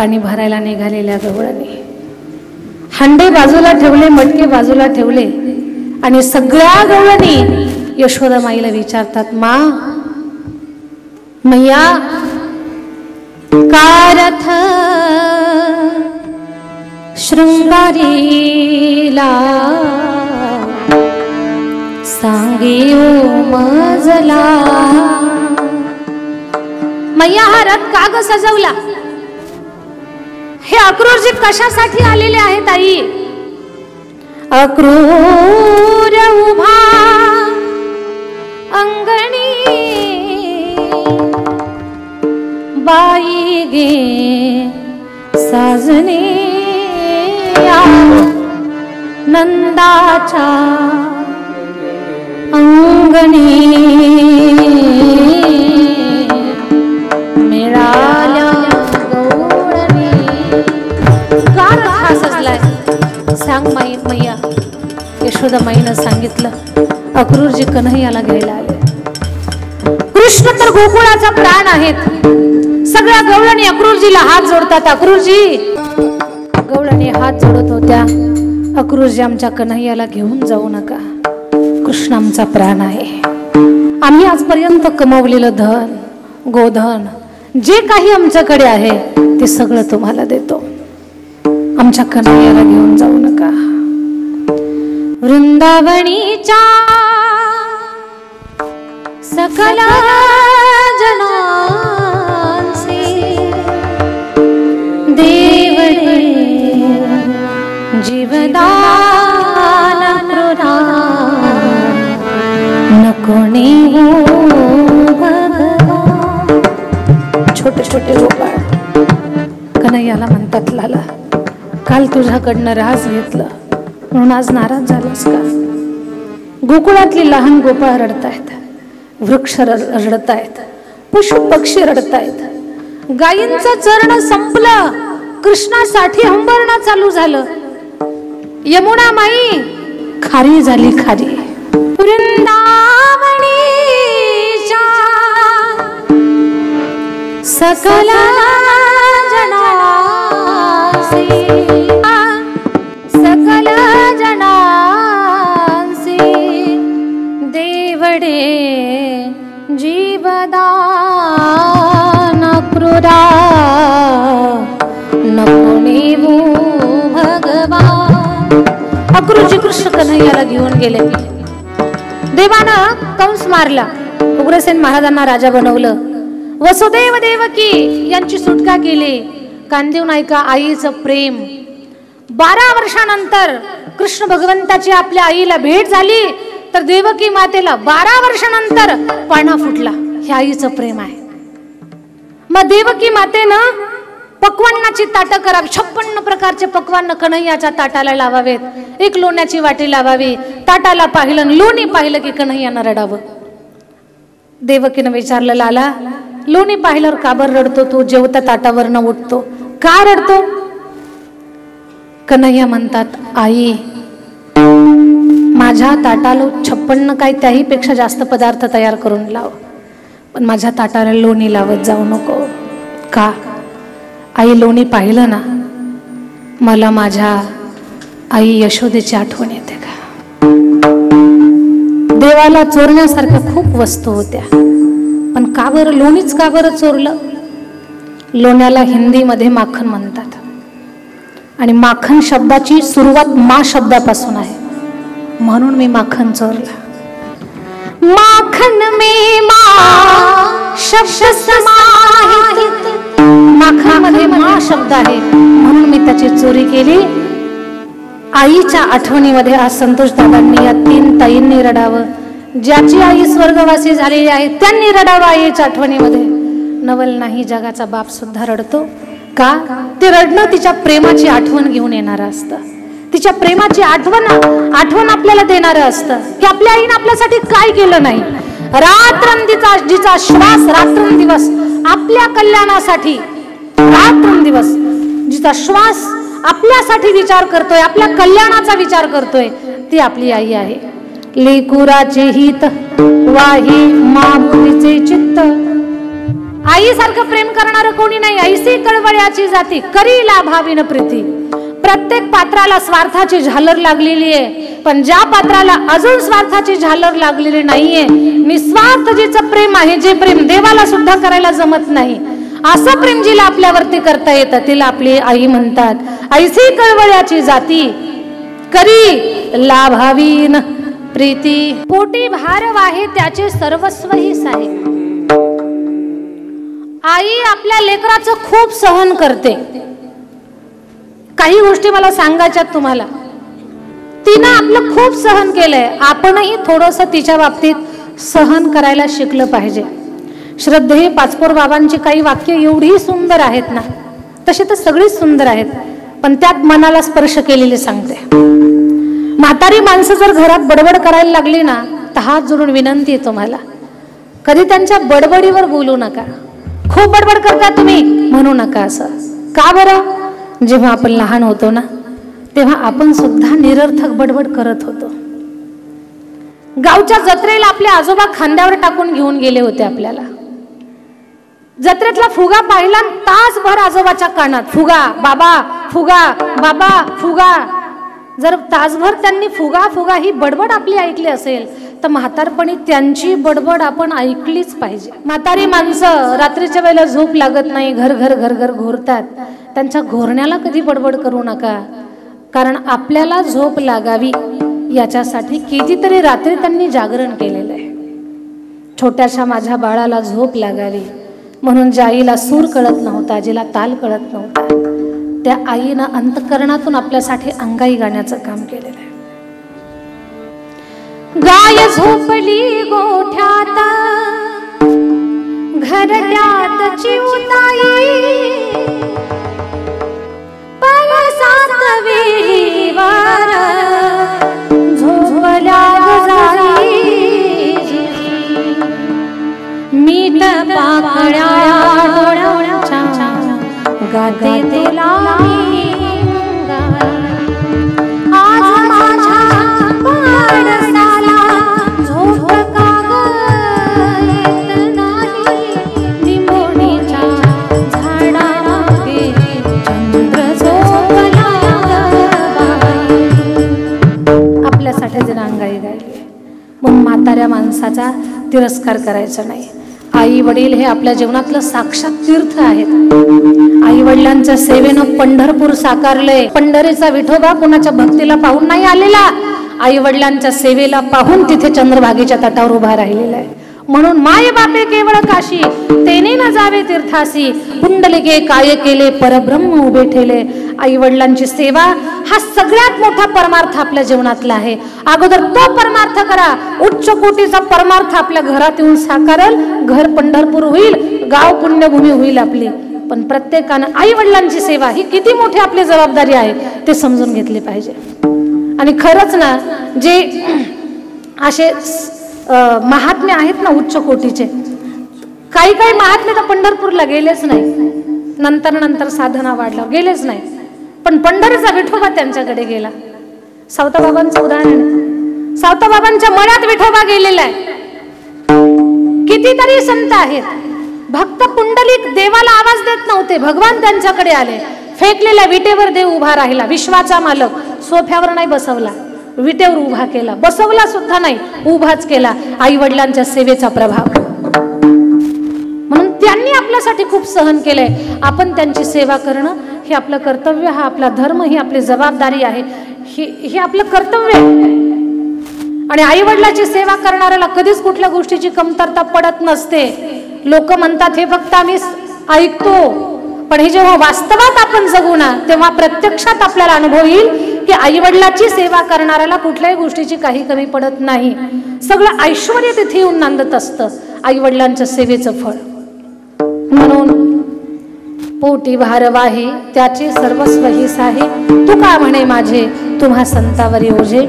पाणी भरायला निघालेल्या गवळणी हंडे बाजूला ठेवले, मटके बाजूला ठेवले आणि सगळ्या गवळणी यशोदा माईला विचारतात, मा मैया कारथ शृंगारीला सांगेओ मजला. मैया हा रथ का ग सजवला? हे अक्रूरजी कशासाठी आलेले आहेत आई? अक्रूर उभा अंगणी बाई गे साजने नंदाच्या अंगणी मिळाल्या गवळणी. का रथ सजलाय? सांग माई मैया. यशोदा माईनं सांगितलं, अक्रूरजी कन्हैयाला घ्यायला आले. कृष्ण तर गोकुळाचा प्राण आहेत. सगळ्या गवळणी अक्रूरजीला हात जोडतात. अक्रूरजी, गवळणी हात जोडत होत्या, अक्रूरजी आमच्या कन्हैयाला घेऊन जाऊ नका, कृष्ण आमचा प्राण आहे. आम्ही आजपर्यंत कमवलेलं धन गोधन जे काही आमच्याकडे आहे ते सगळं तुम्हाला देतो, आमच्या कन्हैयाला घेऊन जाऊ नका. वृंदावनीच्या सकल जनांचे देवडे जीवदान कृपा नको नेऊ भगवान. छोटे छोटे गोपाळ कन्हैयाला म्हणतात, लाला काल तुझ्याकडनं राज घेतलं म्हणून आज नाराज झालास का? गोकुळातली लहान गोपाळ रडतायत, वृक्ष रडतायत, पशु पक्षी रडतायत, गायींचं चरण संपलं, कृष्णासाठी हंबरणं चालू झालं. यमुना माई खारी झाली खारी. वृंदावनीच्या सकल जनांसी सकल जनांसी देवडे जीवदान क्रूरा नको नेऊ भगवान. अक्रूरजी कृष्ण कन्हैयाला घेऊन गेले. देवानं कंस मारला, उग्रसेन महाराजांना राजा बनवलं, वसुदेव देवकी यांची सुटका केली. कांदेव नायका आईचं प्रेम. 12 वर्षानंतर कृष्ण भगवंताची आपल्या आईला भेट झाली तर देवकी मातेला 12 वर्षानंतर पाळणा फुटला. हे आईचं प्रेम आहे. मग देवकी मातेनं पक्वान्नाची ताटं करावी, 56 प्रकारचे पक्वान्न कन्हैयाच्या ताटाला लावावेत. एक लोण्याची वाटी लावावी. ताटाला पाहिलं, लोणी पाहिलं की कन्हैयानं रडावं. देवकीनं विचारलं, लाला लोणी पाहिल्यावर का बरं रडतो तू? जेवता ताटावरनं उठतो, का रडतो? कन्हैया म्हणतात, आई माझ्या ताटाला 56 काय त्याही पेक्षा जास्त पदार्थ तयार करून लाव, पण माझ्या ताटाला लोणी लावत जाऊ नको. का? आई लोणी पाहिलं ना मला माझ्या आई यशोदेची आठवण येते का? देवाला चोरण्यासारख्या खूप वस्तू होत्या, पण का बरं लोणीच का बरं चोरलं? लोण्याला हिंदीमध्ये माखन म्हणतात आणि माखन शब्दाची सुरुवात मा शब्दापासून आहे, म्हणून मी माखन चोरला. माखन में मा शब्द समाहित, माखनामध्ये मा शब्द आहे म्हणून मी त्याची चोरी केली. आईच्या आठवणीमध्ये आज संतोष दादांनी या 3 ताईंनी रडावं. ज्याची आई स्वर्गवासी झालेली आहे त्यांनी रडावं आईच्या आठवणीमध्ये. नवल नाही जगाचा बाप सुद्धा रडतो. का? ते रडणं तिच्या प्रेमाची आठवण घेऊन येणारं असतं. तिच्या प्रेमाची आठवण आपल्याला देणारं असतं की आपल्या आईने आपल्यासाठी काय केलं नाही. रात्रंदिवस जिचा श्वास रात्रंदिवस आपल्या कल्याणासाठी, रात्रंदिवस जिचा श्वास आपल्यासाठी विचार करतोय, आपल्या कल्याणाचा विचार करतोय, ती आपली आई आहे. लेकुराचे हित वाही माऊलीचे चित्त, आईसारखं प्रेम करणारं कोणी नाही. ऐसी कळवळ्याची जाती करी लाभावीन प्रीती. प्रत्येक पात्राला स्वार्थाची झालर लागलेली आहे, पण ज्या पात्राला अजून स्वार्थाची झालर लागलेली नाहीये, निस्वार्थ जिचं प्रेम आहे, जे प्रेम देवाला सुद्धा करायला जमत नाही, असं प्रेम जिला आपल्यावरती करता येतं तिला आपली आई म्हणतात. ऐसी कळवळ्याची जाती करी लाभावीन प्रीती. पोटी भार वाहे त्याचे सर्वस्व ही साहे. आई आपल्या लेकराचं खूप सहन करते. काही गोष्टी मला सांगायच्यात तुम्हाला. तिनं आपलं खूप सहन केलंय, आपणही थोडंसं तिच्या बाबतीत सहन करायला शिकलं पाहिजे. श्रद्धेय पाचपोर बाबांची काही वाक्य एवढी सुंदर आहेत ना, तशी तर सगळीच सुंदर आहेत, पण त्यात मनाला स्पर्श केलेली सांगते. म्हातारी माणसं जर घरात बडबड करायला लागली ना, तर हात जोडून विनंती आहे तुम्हाला, कधी त्यांच्या बडबडीवर बोलू नका. खूप बडबड करता तुम्ही म्हणू नका असं. का बरं? जेव्हा आपण लहान होतो ना, तेव्हा आपण सुद्धा निरर्थक बडबड करत होतो. गावच्या जत्रेला आपले आजोबा खांद्यावर टाकून घेऊन गेले होते आपल्याला. जत्रेतला फुगा पाहिला, तासभर आजोबाच्या कानात फुगा बाबा, फुगा बाबा, फुगा. जर तासभर त्यांनी फुगा फुगा ही बडबड आपली ऐकली असेल, तर म्हातारपणी त्यांची बडबड आपण ऐकलीच पाहिजे. म्हातारी माणसं रात्रीच्या वेळेला झोप लागत नाही, घर घर घर घर घोरतात. त्यांच्या घोरण्याला कधी बडबड करू नका, कारण आपल्याला झोप लागावी याच्यासाठी कितीतरी रात्री त्यांनी जागरण केलेलं आहे. छोट्याशा माझ्या बाळाला झोप लागावी म्हणून ज्या आईला सूर कळत नव्हता, जिला ताल कळत नव्हता, त्या आईनं अंतकरणातून आपल्यासाठी अंगाई गाण्याचं काम केलेलं आहे. गाय झोपली गोठ्यात घरट्यात चिवताई, पावसात वेळीवर झोपल्या जाई, मीठ पाकळ्या डोळ्याच्या गाते तुला आज माझ्या पाडसाला झोप का येत नाही, निंबोणीच्या झाडामागे चंद्र झोपला बाई. आपल्यासाठी जर अंगाई गायली म्हणून म्हाताऱ्या माणसाचा तिरस्कार करायचा नाही. आई वडील हे आपल्या जीवनातलं साक्षात तीर्थ आहेत. आई वडिलांच्या सेवेनं पंढरपूर साकारलंय. पंढरीचा विठोबा कुणाच्या भक्तीला पाहून नाही आलेला, आई वडिलांच्या सेवेला पाहून तिथे चंद्रभागेच्या तटावर उभा राहिलेला आहे. म्हणून माय बापे केवळ काशी, तेने न जावे तीर्थासी, पुंडलिके काय केले परब्रह्म उभे ठेले. आई वडिलांची सेवा हा सगळ्यात मोठा परमार्थ आपल्या जीवनातला आहे. अगोदर तो परमार्थ करा, उच्च कोटीचा परमार्थ आपल्या घरात येऊन साकारल. घर पंढरपूर होईल, गाव पुण्यभूमी होईल आपली. पण प्रत्येकानं आई वडिलांची सेवा ही किती मोठी आपली जबाबदारी आहे ते समजून घेतले पाहिजे. आणि खरंच ना, जे असे महात्मे आहेत ना उच्च कोटीचे, काही काही महात्मे तर पंढरपूरला गेलेच नाही, नंतर साधना वाढलं गेलेच नाही, पण पंढरीचा विठोबा त्यांच्याकडे गेला. सावताबाबांचं उदाहरण आहे. सावताबाबांच्या मळ्यात विठोबा गेलेला आहे. कितीतरी संत आहेत, भक्त पुंडलिक देवाला आवाज देत नव्हते, भगवान त्यांच्याकडे आले. फेकलेल्या विटेवर देव उभा राहिला. विश्वाचा मालक सोफ्यावर नाही बसवला, विटेवर उभा केला. बसवला सुद्धा नाही, उभाच केला. आई वडिलांच्या सेवेचा प्रभाव. म्हणून त्यांनी आपल्यासाठी खूप सहन केलंय. आपण त्यांची सेवा करणं हे आपलं कर्तव्य, हा आपला धर्म, ही आपली जबाबदारी आहे, हे आपलं कर्तव्य आहे. आणि आई वडिलांची सेवा करणाऱ्याला कधीच कुठल्या गोष्टीची कमतरता पडत नसते. लोक म्हणतात हे फक्त आम्ही ऐकतो, पण हे जेव्हा वास्तवात आपण जगू ना, तेव्हा प्रत्यक्षात आपल्याला अनुभव येईल की आई वडिलांची सेवा करणाऱ्याला कुठल्याही गोष्टीची काही कमी पडत नाही. सगळं ऐश्वर्य तिथे येऊन नांदत असतं आई वडिलांच्या सेवेचं फळ. म्हणून पोटी भार वाहे त्याचे सर्वस्व ही साहे, तू का म्हणे माझे तुम्हा संतावरी ओझे.